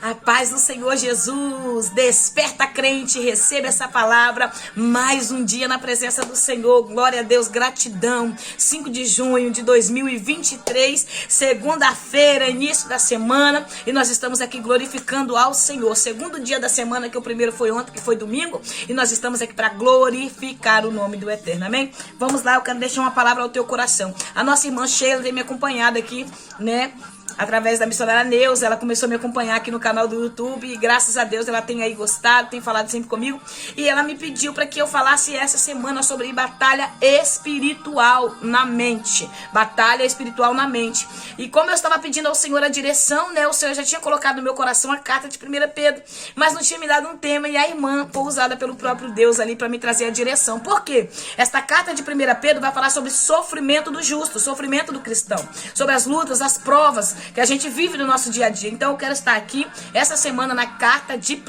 A paz do Senhor Jesus, desperta crente, receba essa palavra, mais um dia na presença do Senhor, glória a Deus, gratidão. 5 de junho de 2023, segunda-feira, início da semana, e nós estamos aqui glorificando ao Senhor, segundo dia da semana, que o primeiro foi ontem, que foi domingo, e nós estamos aqui para glorificar o nome do Eterno, amém? Vamos lá, eu quero deixar uma palavra ao teu coração. A nossa irmã Sheila tem me acompanhado aqui, né? Através da missionária Neuza, ela começou a me acompanhar aqui no canal do YouTube e graças a Deus ela tem aí gostado, tem falado sempre comigo. E ela me pediu para que eu falasse essa semana sobre batalha espiritual na mente. Batalha espiritual na mente. E como eu estava pedindo ao Senhor a direção, né? O Senhor já tinha colocado no meu coração a carta de 1 Pedro, mas não tinha me dado um tema e a irmã foi usada pelo próprio Deus ali para me trazer a direção. Por quê? Esta carta de 1 Pedro vai falar sobre sofrimento do justo, sofrimento do cristão, sobre as lutas, as provas que a gente vive no nosso dia a dia. Então eu quero estar aqui essa semana na carta de 1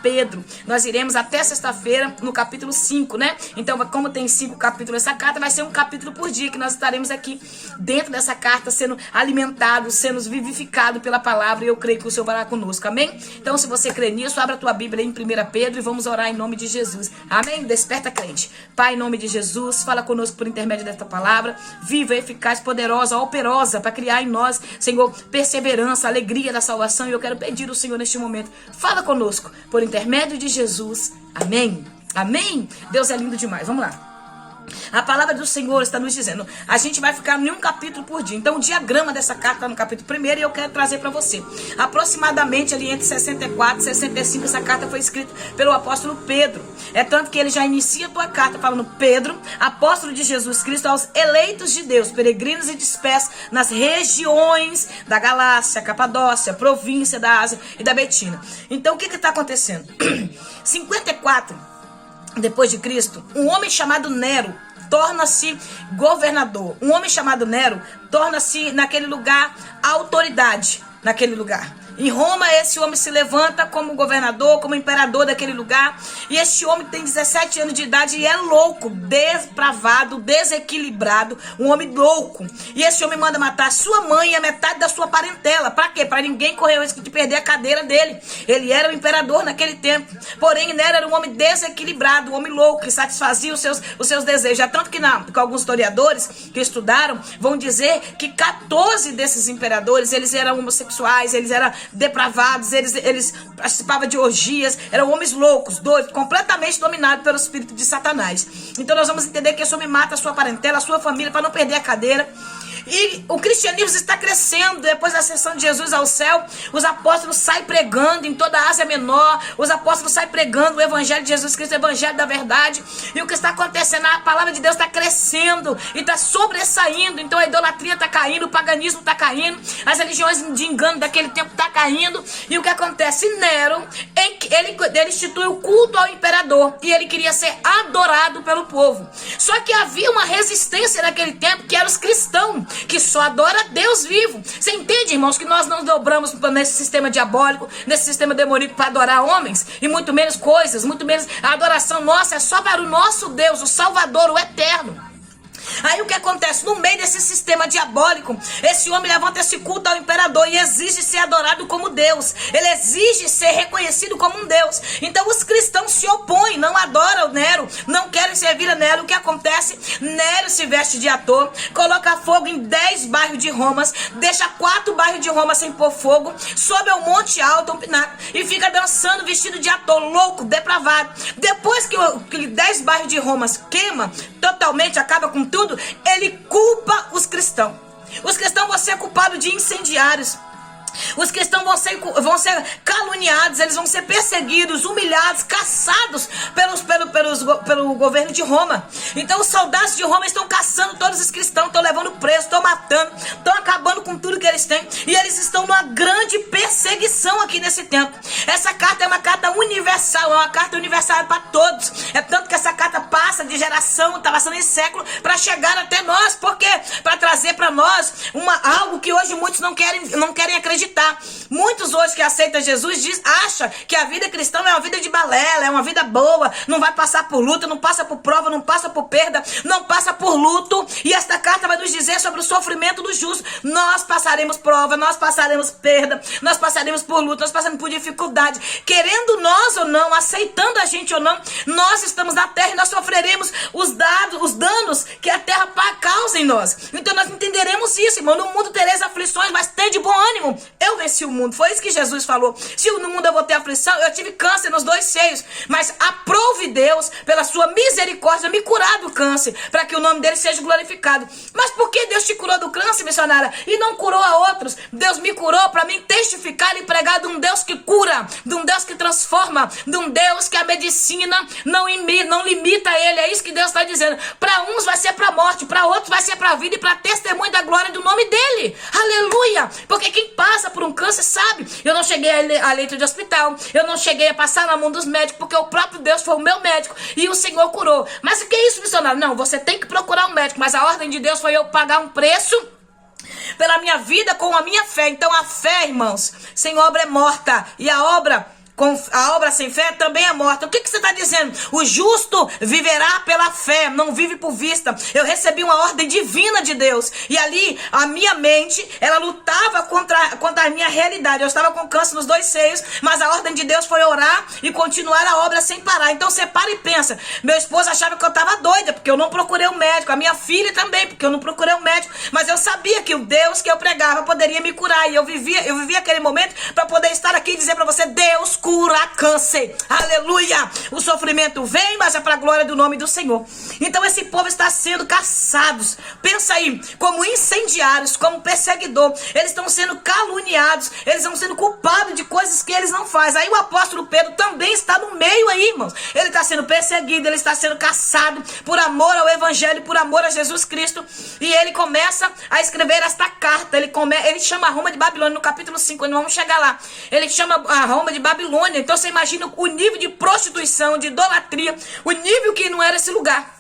Pedro. Nós iremos até sexta-feira no capítulo 5, né? Então como tem 5 capítulos essa carta, vai ser um capítulo por dia que nós estaremos aqui dentro dessa carta sendo alimentados, sendo vivificados pela palavra, e eu creio que o Senhor vai lá conosco, amém? Então se você crê nisso, abra a tua Bíblia em 1 Pedro e vamos orar em nome de Jesus, amém? Desperta crente. Pai, em nome de Jesus, fala conosco por intermédio desta palavra, viva, eficaz, poderosa, operosa, para criar em nós, Senhor, perseverança, alegria da salvação. E eu quero pedir ao Senhor neste momento, fala conosco, por intermédio de Jesus, amém, amém. Deus é lindo demais, vamos lá. A palavra do Senhor está nos dizendo, a gente vai ficar em um capítulo por dia. Então o diagrama dessa carta está no capítulo 1 e eu quero trazer para você. Aproximadamente ali entre 64 e 65 essa carta foi escrita pelo apóstolo Pedro. É tanto que ele já inicia a tua carta falando: Pedro, apóstolo de Jesus Cristo, aos eleitos de Deus, peregrinos e dispersos nas regiões da Galácia, Capadócia, província da Ásia e da Betina. Então o que está acontecendo? 54 depois de Cristo, um homem chamado Nero torna-se governador. Um homem chamado Nero torna-se naquele lugar autoridade, naquele lugar. Em Roma, esse homem se levanta como governador, como imperador daquele lugar. E esse homem tem 17 anos de idade e é louco, depravado, desequilibrado. Um homem louco. E esse homem manda matar sua mãe e a metade da sua parentela. Para quê? Para ninguém correr o risco de perder a cadeira dele. Ele era o imperador naquele tempo. Porém, Nero era um homem desequilibrado, um homem louco, que satisfazia os seus desejos. Já tanto que alguns historiadores que estudaram vão dizer que 14 desses imperadores, eles eram homossexuais, eles eram depravados, eles participavam de orgias, eram homens loucos, doidos, completamente dominados pelo espírito de Satanás. Então nós vamos entender que esse homem mata a sua parentela, a sua família, para não perder a cadeira. E o cristianismo está crescendo. Depois da ascensão de Jesus ao céu, os apóstolos saem pregando em toda a Ásia Menor. Os apóstolos saem pregando o evangelho de Jesus Cristo, o evangelho da verdade. E o que está acontecendo? A palavra de Deus está crescendo e está sobressaindo. Então a idolatria está caindo, o paganismo está caindo, as religiões de engano daquele tempo estão caindo. E o que acontece? Nero, ele institui o culto ao imperador e ele queria ser adorado pelo povo. Só que havia uma resistência naquele tempo, que eram os cristãos, que só adora Deus vivo. Você entende, irmãos, que nós não dobramos nesse sistema diabólico, nesse sistema demoníaco, para adorar homens, e muito menos coisas, muito menos a adoração nossa é só para o nosso Deus, o Salvador, o Eterno. Aí o que acontece? No meio desse sistema diabólico, esse homem levanta esse culto ao imperador e exige ser adorado como Deus. Ele exige ser reconhecido como um Deus. Então os cristãos se opõem, não adoram Nero, não querem servir a Nero. O que acontece? Nero se veste de ator, coloca fogo em 10 bairros de Roma, deixa 4 bairros de Roma sem pôr fogo, sobe ao monte alto, um pináculo, e fica dançando vestido de ator, louco, depravado. Depois que 10 bairros de Roma queima totalmente, acaba com tudo, ele culpa os cristãos. Os cristãos vão ser culpados de incendiários. Os cristãos vão ser caluniados, eles vão ser perseguidos, humilhados, caçados pelo governo de Roma. Então os soldados de Roma estão caçando todos os cristãos, estão levando preso, estão matando, estão acabando com tudo que eles têm. E eles estão numa grande perseguição aqui nesse tempo. Essa carta é uma carta universal, é uma carta universal para todos. É tanto que essa carta passa de geração, está passando em século, para chegar até nós. Por quê? Para trazer para nós algo que hoje muitos não querem acreditar. aceitar. Muitos hoje que aceitam Jesus acham que a vida cristã é uma vida de balela, é uma vida boa, não vai passar por luta, não passa por prova, não passa por perda, não passa por luto. E esta carta vai nos dizer sobre o sofrimento do justo. Nós passaremos prova, nós passaremos perda, nós passaremos por luta, nós passaremos por dificuldade. Querendo nós ou não, aceitando a gente ou não, nós estamos na terra e nós sofreremos os danos que a terra causa em nós. Então nós entenderemos isso, irmão. No mundo tereis aflições, mas tem de bom ânimo. Eu venci o mundo. Foi isso que Jesus falou. Se no mundo eu vou ter aflição, eu tive câncer nos 2 seios, mas aprove Deus, pela sua misericórdia, me curar do câncer, para que o nome dele seja glorificado. Mas por que Deus te curou do câncer, missionária, e não curou a outros? Deus me curou para mim testificar e pregar de um Deus que cura, de um Deus que transforma, de um Deus que a medicina não limita ele. É isso que Deus está dizendo. Para uns vai ser para morte, para outros vai ser para a vida e para testemunho da glória do nome dele. Aleluia! Porque quem passa por um câncer sabe. Eu não cheguei a leito de hospital, eu não cheguei a passar na mão dos médicos, porque o próprio Deus foi o meu médico e o Senhor curou. Mas o que é isso, missionário? Não, você tem que procurar um médico, mas a ordem de Deus foi eu pagar um preço pela minha vida com a minha fé. Então a fé, irmãos, sem obra é morta, e a obra sem fé também é morta. O que você está dizendo? O justo viverá pela fé, não vive por vista. Eu recebi uma ordem divina de Deus, e ali a minha mente, ela lutava contra a minha realidade. Eu estava com câncer nos 2 seios, mas a ordem de Deus foi orar e continuar a obra sem parar. Então você para e pensa. Meu esposo achava que eu estava doida, porque eu não procurei um médico. A minha filha também, porque eu não procurei um médico. Mas eu sabia que o Deus que eu pregava poderia me curar, e eu vivia aquele momento para poder estar aqui e dizer para você: Deus cura câncer. Aleluia! O sofrimento vem, mas é para a glória do nome do Senhor. Então esse povo está sendo caçados. Pensa aí, como incendiários, como perseguidor. Eles estão sendo caluniados, eles estão sendo culpados de coisas que eles não fazem. Aí o apóstolo Pedro também está no meio aí, irmãos. Ele está sendo perseguido, ele está sendo caçado por amor ao evangelho, por amor a Jesus Cristo. E ele começa a escrever esta carta. Ele chama a Roma de Babilônia no capítulo 5, nós vamos chegar lá. Ele chama a Roma de Babilônia. Então você imagina o nível de prostituição, de idolatria, o nível que não era esse lugar.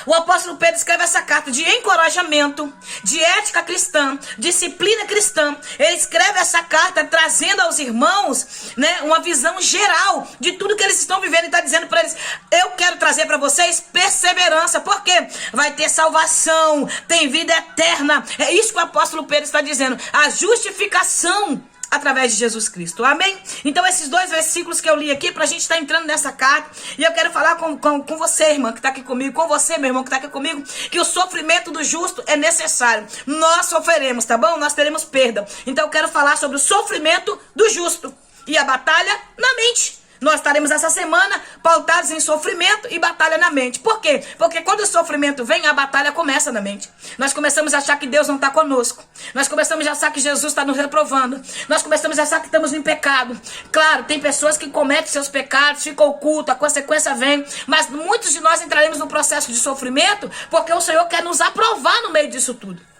O apóstolo Pedro escreve essa carta de encorajamento, de ética cristã, disciplina cristã. Ele escreve essa carta trazendo aos irmãos, né, uma visão geral de tudo que eles estão vivendo, e está dizendo para eles: eu quero trazer para vocês perseverança, porque vai ter salvação, tem vida eterna. É isso que o apóstolo Pedro está dizendo, a justificação através de Jesus Cristo, amém? Então esses 2 versículos que eu li aqui, pra gente estar entrando nessa carta, e eu quero falar com você, irmã, que tá aqui comigo, com você, meu irmão, que tá aqui comigo, que o sofrimento do justo é necessário. Nós sofreremos, tá bom? Nós teremos perda. Então eu quero falar sobre o sofrimento do justo e a batalha na mente. Nós estaremos essa semana pautados em sofrimento e batalha na mente. Por quê? Porque quando o sofrimento vem, a batalha começa na mente. Nós começamos a achar que Deus não está conosco. Nós começamos a achar que Jesus está nos reprovando. Nós começamos a achar que estamos em pecado. Claro, tem pessoas que cometem seus pecados, ficam ocultos, a consequência vem. Mas muitos de nós entraremos num processo de sofrimento porque o Senhor quer nos aprovar no meio disso tudo.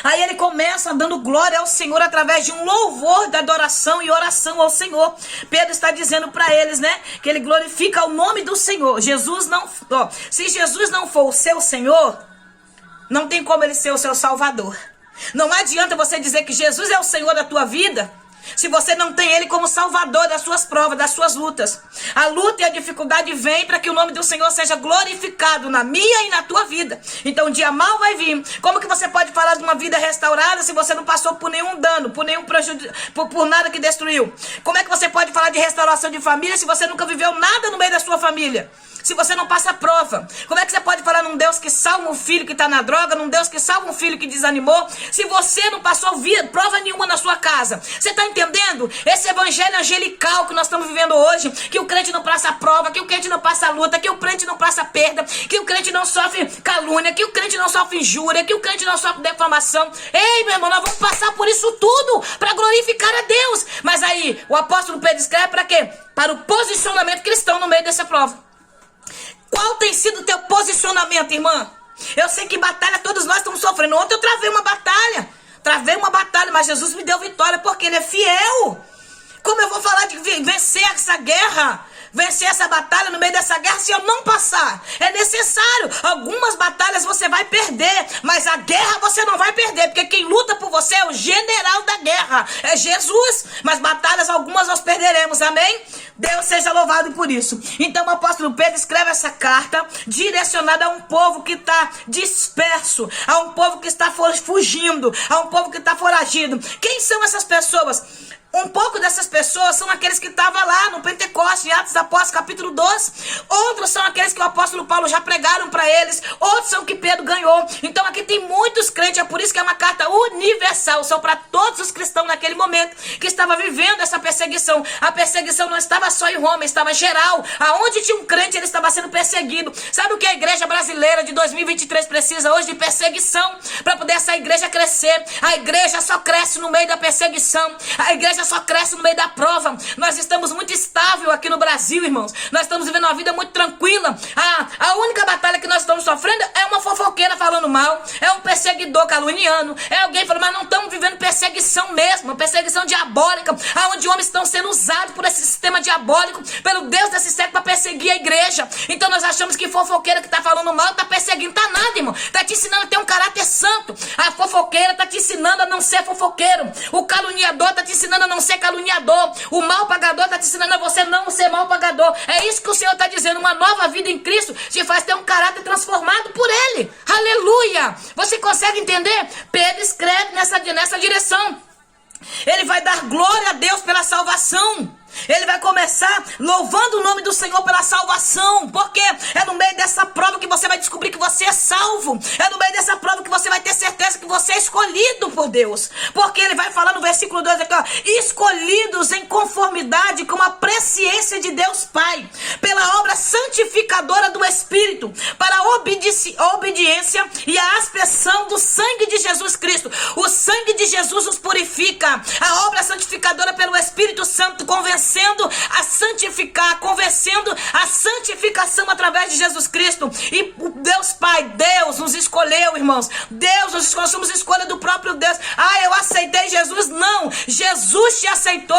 Aí ele começa dando glória ao Senhor através de um louvor de adoração e oração ao Senhor. Pedro está dizendo para eles, né, que ele glorifica o nome do Senhor. Se Jesus não for o seu Senhor, não tem como ele ser o seu Salvador. Não adianta você dizer que Jesus é o Senhor da tua vida se você não tem ele como salvador das suas provas, das suas lutas. A luta e a dificuldade vem para que o nome do Senhor seja glorificado na minha e na tua vida. Então o dia mal vai vir. Como que você pode falar de uma vida restaurada se você não passou por nenhum dano, por nenhum prejuízo, por nada que destruiu? Como é que você pode falar de restauração de família se você nunca viveu nada no meio da sua família? Se você não passa prova, como é que você pode falar num Deus que salva um filho que está na droga, num Deus que salva um filho que desanimou, se você não passou prova nenhuma na sua casa? Você está entendendo? Esse evangelho angelical que nós estamos vivendo hoje, que o crente não passa prova, que o crente não passa luta, que o crente não passa perda, que o crente não sofre calúnia, que o crente não sofre injúria, que o crente não sofre defamação. Ei, meu irmão, nós vamos passar por isso tudo para glorificar a Deus. Mas aí, o apóstolo Pedro escreve para quê? Para o posicionamento cristão no meio dessa prova. Qual tem sido o teu posicionamento, irmã? Eu sei que batalha todos nós estamos sofrendo. Ontem eu travei uma batalha, mas Jesus me deu vitória porque ele é fiel. Como eu vou falar de vencer essa guerra? vencer essa batalha no meio dessa guerra se eu não passar? É necessário. Algumas batalhas você vai perder, mas a guerra você não vai perder, porque quem luta por você é o general da guerra, é Jesus. Mas batalhas algumas nós perderemos, amém? Deus seja louvado por isso. Então o apóstolo Pedro escreve essa carta direcionada a um povo que está disperso, a um povo que está fugindo, a um povo que está foragido. Quem são essas pessoas? Um pouco dessas pessoas são aqueles que estavam lá no Pentecoste, em Atos dos Apóstolos, capítulo 12. Outros são aqueles que o apóstolo Paulo já pregaram para eles. Outros são que Pedro ganhou. Então aqui tem muitos crentes, é por isso que é uma carta universal. São para todos os cristãos naquele momento que estavam vivendo essa perseguição. A perseguição não estava só em Roma, estava geral. Aonde tinha um crente, ele estava sendo perseguido. Sabe o que a igreja brasileira de 2023 precisa hoje? De perseguição, para poder essa igreja crescer. A igreja só cresce no meio da perseguição. A igreja só cresce no meio da prova. Nós estamos muito estável aqui no Brasil, irmãos. Nós estamos vivendo uma vida muito tranquila. A única batalha que nós estamos sofrendo é uma fofoqueira falando mal, é um perseguidor caluniano, é alguém falando, mas não estamos vivendo perseguição mesmo, perseguição diabólica, onde homens estão sendo usados por esse sistema diabólico, pelo Deus desse século, para perseguir a igreja. Então nós achamos que fofoqueira que está falando mal está perseguindo. Tá nada, irmão. Está te ensinando a ter um caráter santo. A fofoqueira está te ensinando a não ser fofoqueiro. O caluniador está te ensinando a não ser caluniador. O mal pagador está te ensinando a você não ser mal pagador. É isso que o Senhor está dizendo. Uma nova vida em Cristo te faz ter um caráter transformado por Ele. Aleluia! Você consegue entender? Pedro escreve nessa direção. Ele vai dar glória a Deus pela salvação. Ele vai começar louvando o nome do Senhor pela salvação, porque é no meio dessa prova que você vai descobrir que você é salvo. É no meio dessa prova que você vai ter certeza que você é escolhido por Deus. Porque ele vai falar no versículo 2 aqui, ó, escolhidos em conformidade com a presciência de Deus Pai, pela obra santificadora do Espírito, para a obediência e a aspersão do sangue de Jesus Cristo. O sangue de Jesus nos purifica. A obra santificadora pelo Espírito Santo convencendo a santificar, convencendo a santificação através de Jesus Cristo. E Deus Pai, Deus nos escolheu, irmãos. Deus nos escolheu, somos escolha do próprio Deus. Eu aceitei Jesus. Não, Jesus te aceitou.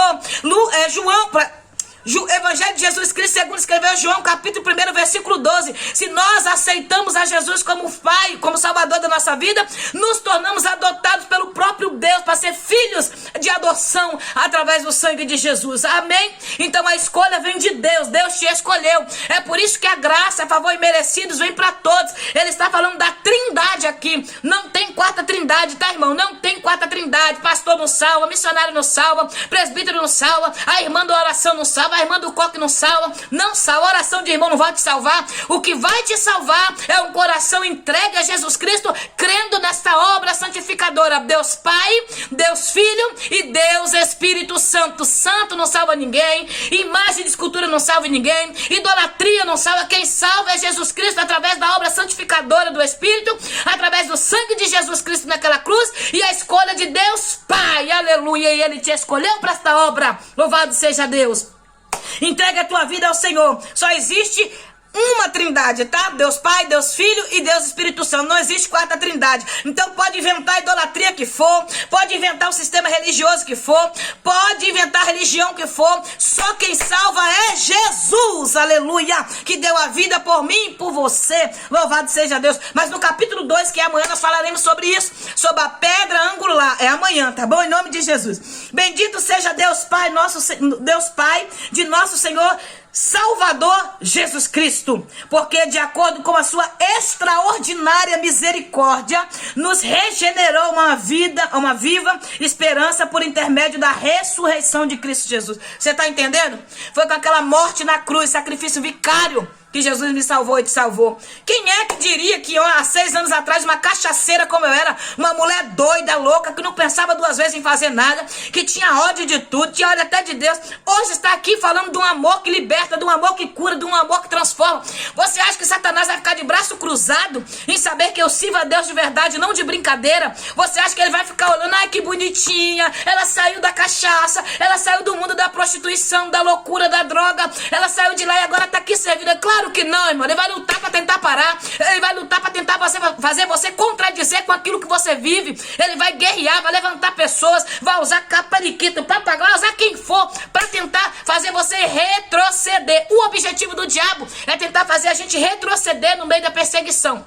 Evangelho de Jesus Cristo, segundo escreveu João, capítulo 1, versículo 12. Se nós aceitamos a Jesus como Pai, como Salvador da nossa vida, nos tornamos adotados pelo próprio Deus para ser filhos de adoção através do sangue de Jesus. Amém? Então a escolha vem de Deus. Deus te escolheu. É por isso que a graça, a favor e merecidos vem para todos. Ele está falando da trindade aqui. Não tem quarta trindade, tá, irmão? Não tem quarta trindade. Pastor não salva, missionário não salva, presbítero não salva, a irmã da oração não salva, a irmã do coque não salva. Não salva. A oração de irmão não vai te salvar. O que vai te salvar é um coração entregue a Jesus Cristo, crendo nesta obra santificadora. Deus Pai, Deus Filho e Deus Espírito Santo. Santo não salva ninguém. Imagem de escultura não salva ninguém. Idolatria não salva. Quem salva é Jesus Cristo através da obra santificadora do Espírito, através do sangue de Jesus Cristo naquela cruz e a escolha de Deus Pai. Aleluia. E Ele te escolheu para esta obra. Louvado seja Deus. Entrega a tua vida ao Senhor. Só existe uma trindade, tá? Deus Pai, Deus Filho e Deus Espírito Santo. Não existe quarta trindade. Então pode inventar a idolatria que for, pode inventar o sistema religioso que for, pode inventar a religião que for. Só quem salva é Jesus, aleluia, que deu a vida por mim e por você. Louvado seja Deus. Mas no capítulo 2, que é amanhã, nós falaremos sobre isso, sobre a pedra angular. É amanhã, tá bom? Em nome de Jesus. Bendito seja Deus Pai, Deus Pai de nosso Senhor Salvador Jesus Cristo, porque de acordo com a sua extraordinária misericórdia, nos regenerou uma viva esperança por intermédio da ressurreição de Cristo Jesus. Você está entendendo? Foi com aquela morte na cruz, sacrifício vicário, que Jesus me salvou e te salvou. Quem é que diria que há 6 anos atrás, uma cachaceira como eu era, uma mulher doida, louca, que não pensava 2 vezes em fazer nada, que tinha ódio de tudo, tinha ódio até de Deus, hoje está aqui falando de um amor que liberta, de um amor que cura, de um amor que transforma. Você acha que Satanás vai ficar de braço cruzado em saber que eu sirvo a Deus de verdade, não de brincadeira? Você acha que ele vai ficar olhando, ai que bonitinha, ela saiu da cachaça, ela saiu do mundo da prostituição, da loucura, da droga, ela saiu de lá e agora está aqui servindo? É claro que não, irmão. Ele vai lutar para tentar parar. Ele vai lutar para tentar fazer você contradizer com aquilo que você vive. Ele vai guerrear, vai levantar pessoas, vai usar capariquito, papagaio, vai usar quem for para tentar fazer você retroceder. O objetivo do diabo é tentar fazer a gente retroceder no meio da perseguição.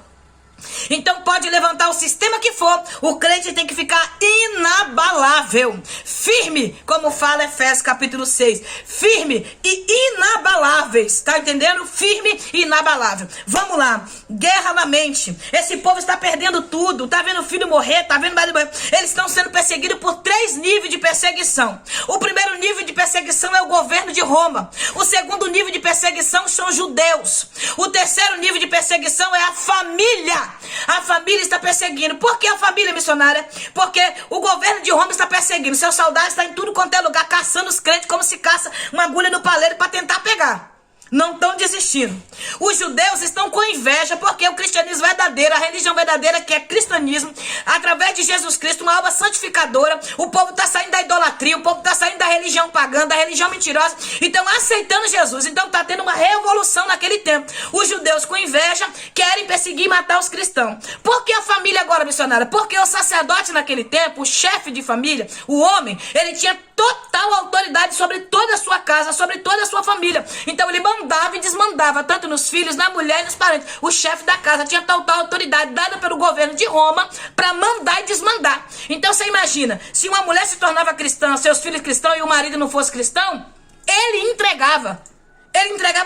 Então pode levantar o sistema que for, o crente tem que ficar inabalável, firme, como fala Efésios capítulo 6, firme e inabaláveis, tá entendendo? Firme e inabalável. Vamos lá, guerra na mente. Esse povo está perdendo tudo, tá vendo o filho morrer, tá vendo o marido morrer. Eles estão sendo perseguidos por 3 níveis de perseguição. O primeiro nível de perseguição é o governo de Roma. O segundo nível de perseguição são os judeus. O terceiro nível de perseguição é a família. A família está perseguindo. Por que a família missionária? Porque o governo de Roma está perseguindo. Seus soldados estão em tudo quanto é lugar, caçando os crentes como se caça uma agulha no palheiro para tentar pegar. Não estão desistindo. Os judeus estão com inveja porque o cristianismo verdadeiro, a religião verdadeira que é cristianismo, através de Jesus Cristo, uma obra santificadora, o povo está saindo da idolatria, o povo está saindo da religião pagã, da religião mentirosa, então aceitando Jesus. Então está tendo uma revolução naquele tempo. Os judeus com inveja querem perseguir e matar os cristãos. Por que a família agora missionária? Porque o sacerdote naquele tempo, o chefe de família, o homem, ele tinha total autoridade sobre toda a sua casa, sobre toda a sua família. Então ele mandava e desmandava, tanto nos filhos, na mulher e nos parentes. O chefe da casa tinha total autoridade dada pelo governo de Roma para mandar e desmandar. Então você imagina, se uma mulher se tornava cristã, seus filhos cristãos e o marido não fosse cristão, ele entregava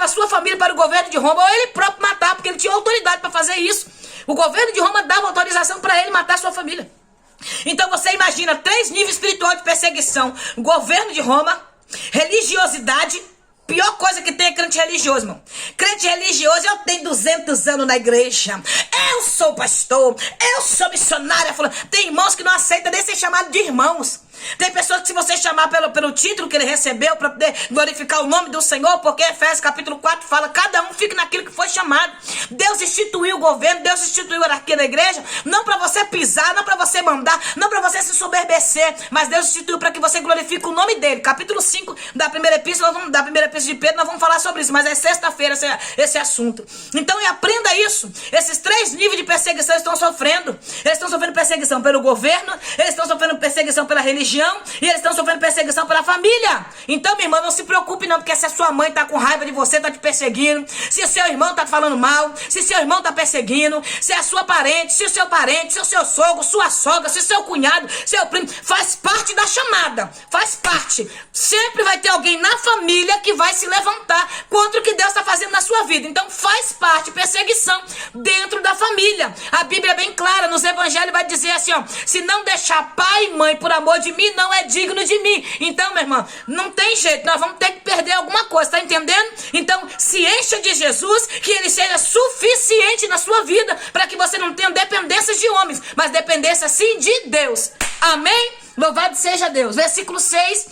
a sua família para o governo de Roma, ou ele próprio matava, porque ele tinha autoridade para fazer isso. O governo de Roma dava autorização para ele matar a sua família. Então você imagina 3 níveis espirituais de perseguição: governo de Roma, religiosidade. Pior coisa que tem é crente religioso, irmão. Crente religioso, eu tenho 200 anos na igreja, eu sou pastor, eu sou missionária. Tem irmãos que não aceitam nem ser chamado de irmãos. Tem pessoas que se você chamar pelo título que ele recebeu, para poder glorificar o nome do Senhor, porque Efésios capítulo 4 fala, cada um fica naquilo que foi chamado. Deus instituiu o governo, Deus instituiu a hierarquia da igreja, não para você pisar, não para você mandar, não para você se soberbecer, mas Deus instituiu para que você glorifique o nome dele. Capítulo 5 da primeira epístola, de Pedro, nós vamos falar sobre isso, mas é sexta-feira esse assunto. Então aprenda isso. Esses 3 níveis de perseguição estão sofrendo. Eles estão sofrendo perseguição pelo governo, eles estão sofrendo perseguição pela religião, e eles estão sofrendo perseguição pela família. Então, minha irmã, não se preocupe não, porque se a sua mãe tá com raiva de você, tá te perseguindo, se o seu irmão tá te falando mal, se seu irmão tá perseguindo, se a sua parente, se o seu parente, se o seu sogro, sua sogra, se o seu cunhado, seu primo, faz parte da chamada, faz parte. Sempre vai ter alguém na família que vai se levantar contra o que Deus está fazendo na sua vida. Então faz parte, perseguição dentro da família. A Bíblia é bem clara, nos evangelhos vai dizer assim, ó, se não deixar pai e mãe por amor de mim, não é digno de mim. Então, meu irmão, não tem jeito, nós vamos ter que perder alguma coisa, tá entendendo? Então, se encha de Jesus, que ele seja suficiente na sua vida, para que você não tenha dependências de homens, mas dependência sim de Deus. Amém? Louvado seja Deus. Versículo 6,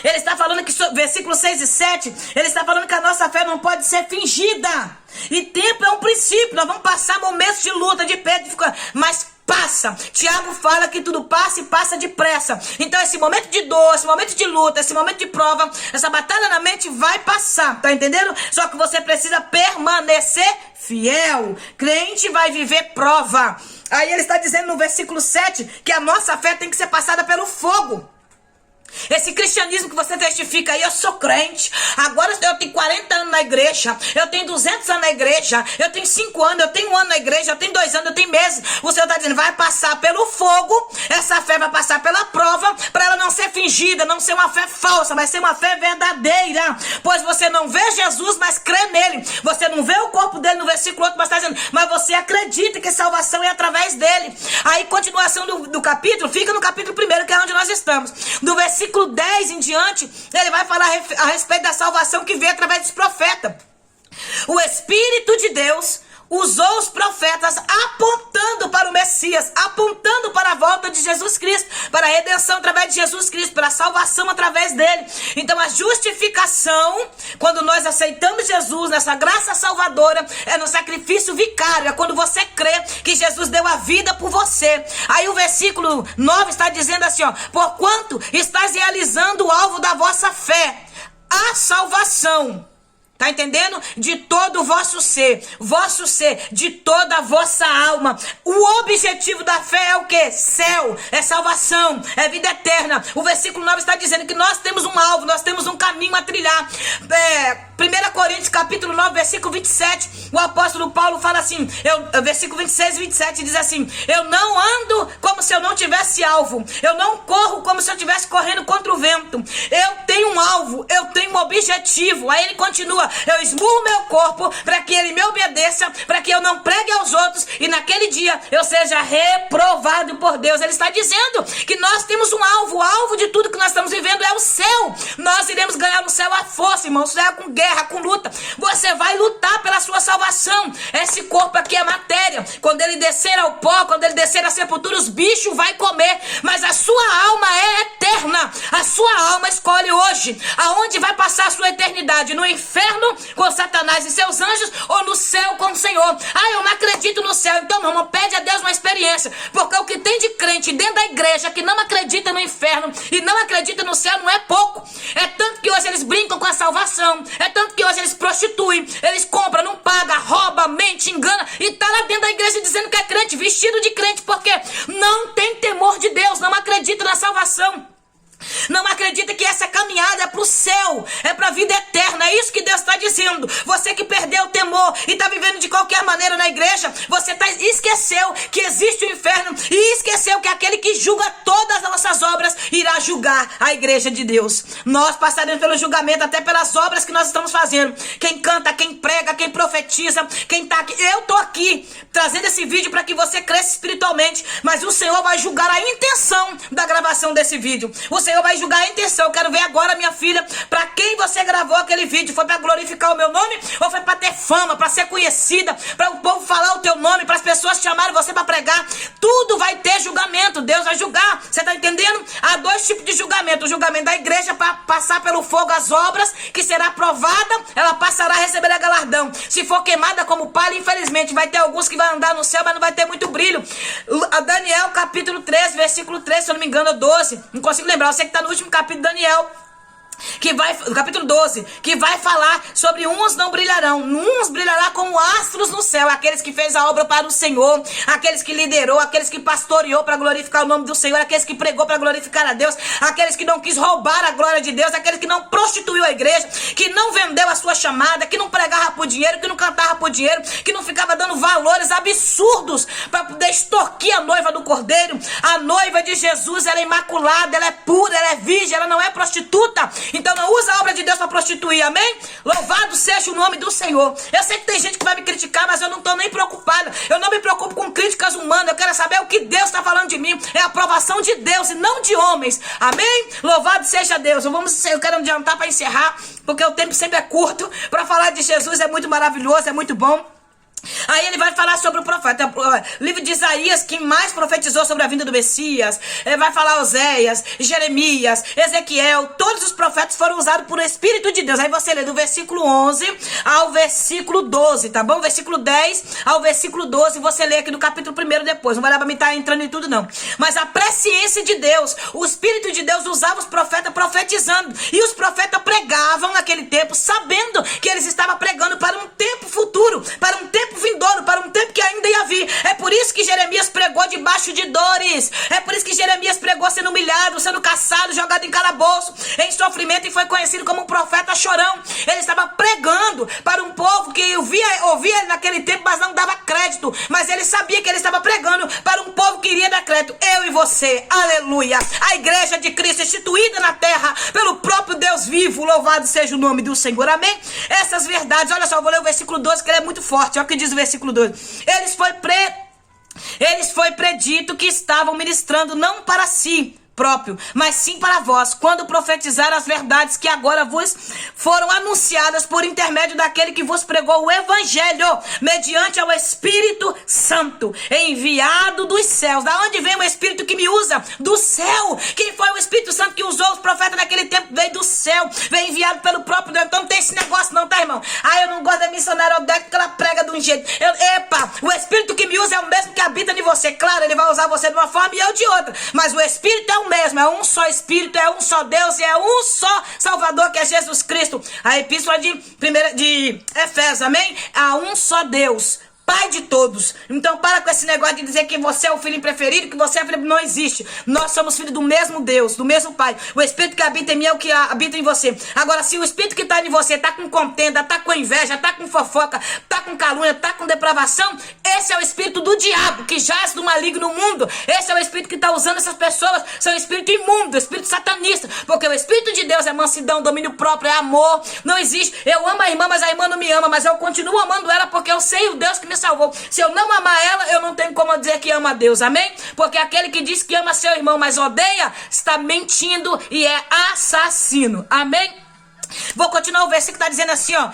ele está falando que, versículo 6 e 7, ele está falando que a nossa fé não pode ser fingida. E tempo é um princípio, nós vamos passar momentos de luta, de perda, de ficar, mas passa. Tiago fala que tudo passa e passa depressa. Então esse momento de dor, esse momento de luta, esse momento de prova, essa batalha na mente vai passar, tá entendendo? Só que você precisa permanecer fiel. Crente vai viver prova. Aí ele está dizendo no versículo 7 que a nossa fé tem que ser passada pelo fogo. Esse cristianismo que você testifica aí, eu sou crente, agora eu tenho 40 anos na igreja, eu tenho 200 anos na igreja, eu tenho 5 anos, eu tenho 1 ano na igreja, eu tenho 2 anos, eu tenho meses. O Senhor está dizendo, vai passar pelo fogo, essa fé vai passar pela prova, para ela não ser fingida, não ser uma fé falsa, vai ser uma fé verdadeira, pois você não vê Jesus, mas crê nele. Você não vê o corpo dele no versículo 8, mas está dizendo, mas você acredita que salvação é através dele. Aí continuação do capítulo, fica no capítulo 1, que é onde nós estamos, do versículo 10 em diante, ele vai falar a respeito da salvação que veio através dos profetas. O Espírito de Deus usou os profetas apontando para o Messias, apontando para a volta de Jesus Cristo, para a redenção através de Jesus Cristo, para a salvação através dele. Então a justificação, quando nós aceitamos Jesus nessa graça salvadora, é no sacrifício vicário, é quando você crê que Jesus deu a vida por você. Aí o versículo 9 está dizendo assim, ó, porquanto estás realizando o alvo da vossa fé, a salvação. Tá entendendo? De todo o vosso ser, de toda a vossa alma. O objetivo da fé é o quê? Céu, é salvação, é vida eterna. O versículo 9 está dizendo que nós temos um alvo, nós temos um caminho a trilhar. 1 Coríntios capítulo 9, versículo 27, o apóstolo Paulo fala assim, versículo 26 e 27 diz assim: eu não ando como se eu não tivesse alvo, eu não corro como se eu estivesse correndo contra o vento, eu tenho um alvo, eu tenho um objetivo. Aí ele continua: eu esmurro meu corpo para que ele me obedeça, para que eu não pregue aos outros e naquele dia eu seja reprovado por Deus. Ele está dizendo que nós temos um alvo, o alvo de tudo que nós estamos vivendo é o céu. Nós iremos ganhar no céu a força, irmãos. Céu com guerra, com luta. Você vai lutar pela sua salvação. Esse corpo aqui é matéria. Quando ele descer ao pó, quando ele descer à sepultura, os bichos vai comer. Mas a sua alma é eterna. A sua alma escolhe hoje aonde vai passar a sua eternidade: no inferno com Satanás e seus anjos, ou no céu com o Senhor. Ah, eu não acredito no céu. Então, meu irmão, pede a Deus uma experiência, porque o que tem de crente dentro da igreja que não acredita no inferno e não acredita no céu não é pouco. É tanto que hoje eles brincam com a salvação, é tanto que hoje eles prostituem, eles compram, não pagam, rouba, mente, engana, e tá lá dentro da igreja dizendo que é crente, vestido de crente, porque não tem temor de Deus, não acredita na salvação. Não acredita que essa caminhada é para o céu, é para a vida eterna. É isso que Deus está dizendo. Você que perdeu o temor e está vivendo de qualquer maneira na igreja, você esqueceu que existe o inferno e esqueceu que aquele que julga todas as nossas obras irá julgar a igreja de Deus. Nós passaremos pelo julgamento até pelas obras que nós estamos fazendo. Quem canta, quem prega, quem profetiza, quem está aqui. Eu estou aqui trazendo esse vídeo para que você cresça espiritualmente, mas o Senhor vai julgar a intenção da gravação desse vídeo. O Senhor vai julgar a intenção. Eu quero ver agora, minha filha, para quem você gravou aquele vídeo. Foi para glorificar o meu nome ou foi para ter fama, para ser conhecida, para o povo falar o teu nome, para as pessoas chamarem você para pregar? Tudo vai ter julgamento. Deus vai julgar. Você está entendendo? Há dois tipos de julgamento: o julgamento da igreja, para passar pelo fogo as obras, que será aprovada, ela passará a receber a galardão. Se for queimada como palha, infelizmente vai ter alguns que vão andar no céu, mas não vai ter muito brilho. Daniel capítulo 3, versículo 3, se eu não me engano, 12, não consigo lembrar. Você que está no último capítulo de Daniel, no capítulo 12, que vai falar sobre uns não brilharão, uns brilhará como astros no céu, aqueles que fez a obra para o Senhor, aqueles que liderou, aqueles que pastoreou para glorificar o nome do Senhor, aqueles que pregou para glorificar a Deus, aqueles que não quis roubar a glória de Deus, aqueles que não prostituiu a igreja, que não vendeu a sua chamada, que não pregava por dinheiro, que não cantava por dinheiro, que não ficava dando valores absurdos para poder extorquir a noiva do Cordeiro. A noiva de Jesus, ela é imaculada, ela é pura, ela é virgem, ela não é prostituta. Então não usa a obra de Deus para prostituir, amém? Louvado seja o nome do Senhor. Eu sei que tem gente que vai me criticar, mas eu não estou nem preocupada. Eu não me preocupo com críticas humanas. Eu quero saber o que Deus está falando de mim. É a aprovação de Deus e não de homens, amém? Louvado seja Deus. Eu quero adiantar para encerrar, porque o tempo sempre é curto. Para falar de Jesus é muito maravilhoso, é muito bom. Aí ele vai falar sobre o profeta, livro de Isaías, que mais profetizou sobre a vinda do Messias. Ele vai falar Oséias, Jeremias, Ezequiel. Todos os profetas foram usados por Espírito de Deus. Aí você lê do versículo 11 ao versículo 12, tá bom? Versículo 10 ao versículo 12, você lê aqui no capítulo 1 depois. Não vai dar pra mim estar entrando em tudo, não. Mas a presciência de Deus, o Espírito de Deus usava os profetas profetizando. E os profetas pregavam naquele tempo, sabendo que eles estavam pregando para um tempo futuro, para um tempo vindouro, para um tempo que ainda ia vir. É por isso que Jeremias pregou debaixo de dores. É por isso que Jeremias pregou sendo humilhado, sendo caçado, jogado em calabouço, em sofrimento, e foi conhecido como um profeta chorão. Ele estava pregando para um povo que ouvia ele naquele tempo, mas não dava crédito. Mas ele sabia que ele estava pregando para um povo que iria dar crédito. Eu e você, aleluia. A igreja de Cristo instituída na terra pelo próprio Deus vivo. Louvado seja o nome do Senhor, amém? Essas verdades, olha só, eu vou ler o versículo 12, que ele é muito forte. Olha o que diz o versículo 12. Eles foi predito que estavam ministrando não para si próprio, mas sim para vós, quando profetizaram as verdades que agora vos foram anunciadas por intermédio daquele que vos pregou o evangelho, mediante ao Espírito Santo, enviado dos céus. Da onde vem o Espírito que me usa? Do céu. Quem foi o Espírito Santo que usou os profetas naquele tempo? Veio do céu, veio enviado pelo próprio Deus. Então não tem esse negócio não, tá, irmão? Ah, eu não gosto da missionária Odete porque ela prega de um jeito. O Espírito que me usa é o mesmo que habita em você. Claro, ele vai usar você de uma forma e eu de outra, mas o Espírito é o mesmo, é um só Espírito, é um só Deus e é um só Salvador, que é Jesus Cristo. A epístola de Efésios, amém? Há um só Deus, Pai de todos. Então para com esse negócio de dizer que você é o filho preferido, que você é filho, não existe. Nós somos filhos do mesmo Deus, do mesmo Pai. O Espírito que habita em mim é o que habita em você. Agora, se o Espírito que está em você está com contenda, está com inveja, está com fofoca, está com calúnia, está com depravação, esse é o Espírito do diabo, que jaz do maligno no mundo. Esse é o Espírito que está usando essas pessoas. São Espírito imundo, Espírito satanista. Porque o Espírito de Deus é mansidão, domínio próprio, é amor. Não existe. Eu amo a irmã, mas a irmã não me ama. Mas eu continuo amando ela porque eu sei o Deus que me salvou. Se eu não amar ela, eu não tenho como dizer que ama a Deus, amém? Porque aquele que diz que ama seu irmão, mas odeia, está mentindo e é assassino, amém? Vou continuar o versículo que está dizendo assim, ó,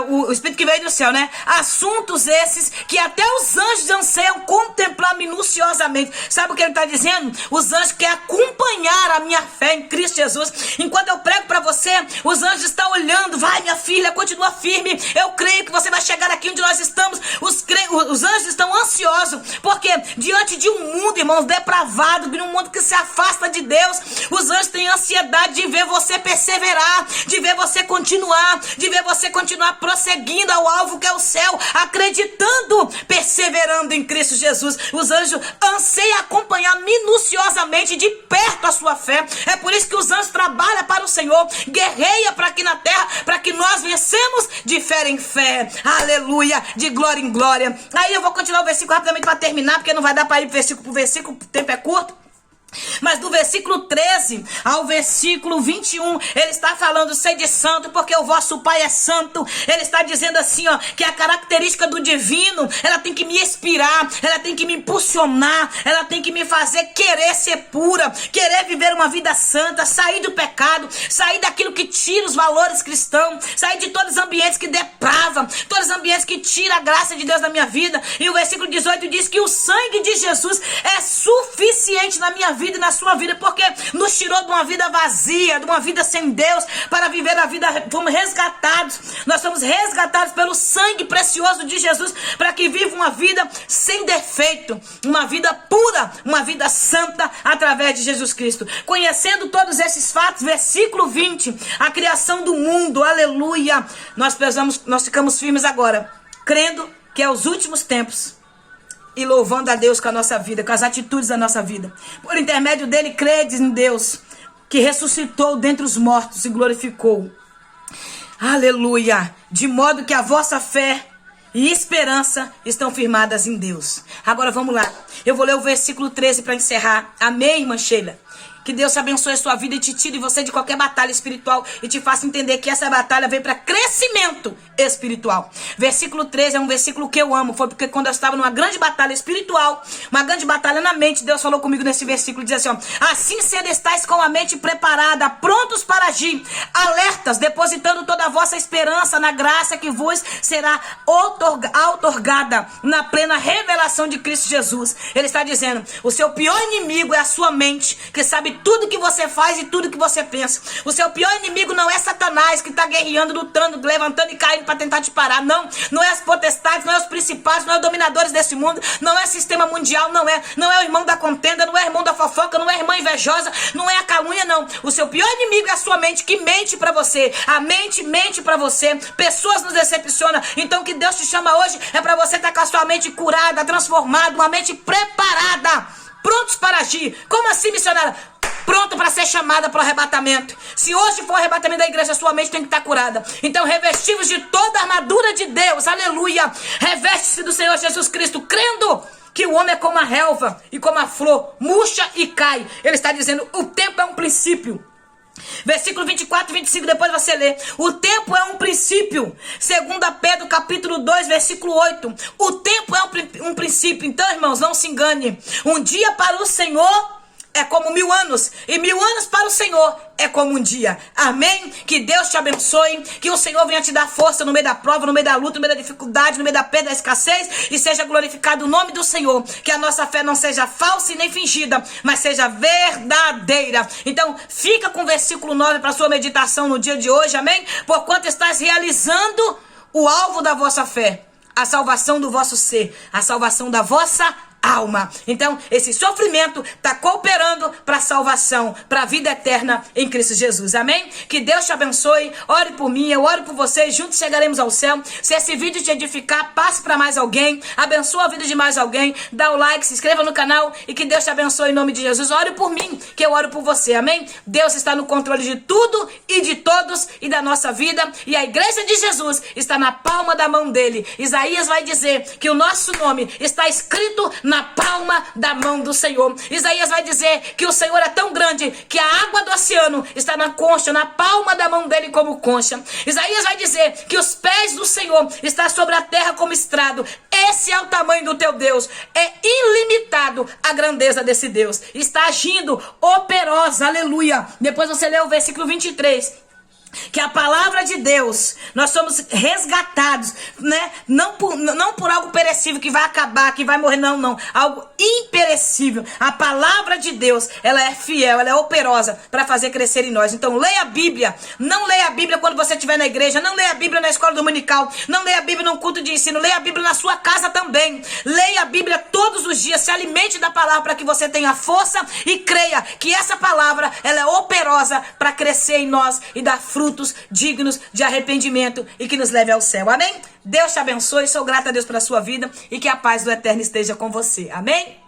o Espírito que veio do céu, né? Assuntos esses que até os anjos anseiam contemplar minuciosamente. Sabe o que ele está dizendo? Os anjos querem acompanhar a minha fé em Cristo Jesus. Enquanto eu prego para você, os anjos estão olhando. Vai, minha filha, continua firme. Eu creio que você vai chegar aqui onde nós estamos. Os anjos estão ansiosos, porque diante de um mundo, irmãos, depravado, de um mundo que se afasta de Deus, os anjos têm ansiedade de ver você perseverar, de ver você continuar prosseguindo ao alvo que é o céu, acreditando, perseverando em Cristo Jesus. Os anjos anseiam acompanhar minuciosamente de perto a sua fé. É por isso que os anjos trabalham para o Senhor, guerreia para aqui na terra, para que nós vencemos de fé em fé, aleluia, de glória em glória. Aí eu vou continuar o versículo rapidamente para terminar, porque não vai dar para ir versículo por versículo, o tempo é curto. Mas do versículo 13 ao versículo 21, ele está falando: sede santo, porque o vosso Pai é santo. Ele está dizendo assim, ó, que a característica do divino, ela tem que me inspirar, ela tem que me impulsionar, ela tem que me fazer querer ser pura, querer viver uma vida santa, sair do pecado, sair daquilo que tira os valores cristãos, sair de todos os ambientes que depravam, todos os ambientes que tiram a graça de Deus da minha vida. E o versículo 18 diz que o sangue de Jesus é suficiente na minha vida e na sua vida, porque nos tirou de uma vida vazia, de uma vida sem Deus, para viver a vida. Fomos resgatados, nós somos resgatados pelo sangue precioso de Jesus, para que viva uma vida sem defeito, uma vida pura, uma vida santa, através de Jesus Cristo. Conhecendo todos esses fatos, versículo 20, a criação do mundo, aleluia, nós ficamos firmes agora, crendo que é os últimos tempos, e louvando a Deus com a nossa vida, com as atitudes da nossa vida. Por intermédio dele, credes em Deus, que ressuscitou dentre os mortos e glorificou. Aleluia! De modo que a vossa fé e esperança estão firmadas em Deus. Agora vamos lá. Eu vou ler o versículo 13 para encerrar. Amém, irmã Sheila? Que Deus te abençoe a sua vida e te tire você de qualquer batalha espiritual e te faça entender que essa batalha vem para crescimento espiritual. Versículo 13 é um versículo que eu amo. Foi porque quando eu estava numa grande batalha espiritual, uma grande batalha na mente, Deus falou comigo nesse versículo, diz assim, ó: assim sendo estáis com a mente preparada, prontos para agir, alertas, depositando toda a vossa esperança na graça que vos será outorgada na plena revelação de Cristo Jesus. Ele está dizendo, o seu pior inimigo é a sua mente, que sabe tudo que você faz e tudo que você pensa. O seu pior inimigo não é Satanás, que está guerreando, lutando, levantando e caindo para tentar te parar. Não é as potestades, não é os principados, não é os dominadores desse mundo, não é o sistema mundial, não é o irmão da contenda, não é o irmão da fofoca, não é a irmã invejosa, não é a calúnia, não. O seu pior inimigo é a sua mente, que mente para você. A mente mente para você. Pessoas nos decepcionam. Então o que Deus te chama hoje é para você estar com a sua mente curada, transformada, uma mente preparada, prontos para agir. Como assim, missionária? Pronto para ser chamada para o arrebatamento. Se hoje for o arrebatamento da igreja, sua mente tem que estar curada. Então revestivos de toda a armadura de Deus, aleluia. Reveste-se do Senhor Jesus Cristo, crendo que o homem é como a relva e como a flor, murcha e cai. Ele está dizendo, o tempo é um princípio. Versículo 24 e 25, depois você lê. O tempo é um princípio. 2 Pedro capítulo 2, versículo 8. O tempo é um princípio. Então, irmãos, não se engane. Um dia para o Senhor é como 1000 anos, e 1000 anos para o Senhor é como um dia. Amém? Que Deus te abençoe, que o Senhor venha te dar força no meio da prova, no meio da luta, no meio da dificuldade, no meio da perda, da escassez, e seja glorificado o nome do Senhor. Que a nossa fé não seja falsa e nem fingida, mas seja verdadeira. Então, fica com o versículo 9 para sua meditação no dia de hoje, amém? Porquanto estás realizando o alvo da vossa fé, a salvação do vosso ser, a salvação da vossa alma. Então, esse sofrimento está cooperando para a salvação, para a vida eterna em Cristo Jesus. Amém? Que Deus te abençoe. Ore por mim, eu oro por você. Juntos chegaremos ao céu. Se esse vídeo te edificar, passe para mais alguém. Abençoa a vida de mais alguém. Dá o like, se inscreva no canal e que Deus te abençoe em nome de Jesus. Ore por mim, que eu oro por você. Amém? Deus está no controle de tudo e de todos e da nossa vida. E a igreja de Jesus está na palma da mão dele. Isaías vai dizer que o nosso nome está escrito na palma da mão do Senhor. Isaías vai dizer que o Senhor é tão grande que a água do oceano está na concha, na palma da mão dele como concha. Isaías vai dizer que os pés do Senhor estão sobre a terra como estrado. Esse é o tamanho do teu Deus. É ilimitado a grandeza desse Deus. Está agindo operosa, aleluia. Depois você lê o versículo 23. Que a palavra de Deus, nós somos resgatados, né? Não por algo perecível que vai acabar, que vai morrer, não. Algo imperecível. A palavra de Deus, ela é fiel, ela é operosa para fazer crescer em nós. Então leia a Bíblia. Não leia a Bíblia quando você estiver na igreja. Não leia a Bíblia na escola dominical. Não leia a Bíblia num culto de ensino. Leia a Bíblia na sua casa também. Leia a Bíblia todos os dias. Se alimente da palavra para que você tenha força e creia que essa palavra, ela é operosa para crescer em nós e dar frutos dignos de arrependimento e que nos leve ao céu. Amém? Deus te abençoe. Sou grata a Deus pela sua vida e que a paz do Eterno esteja com você. Amém?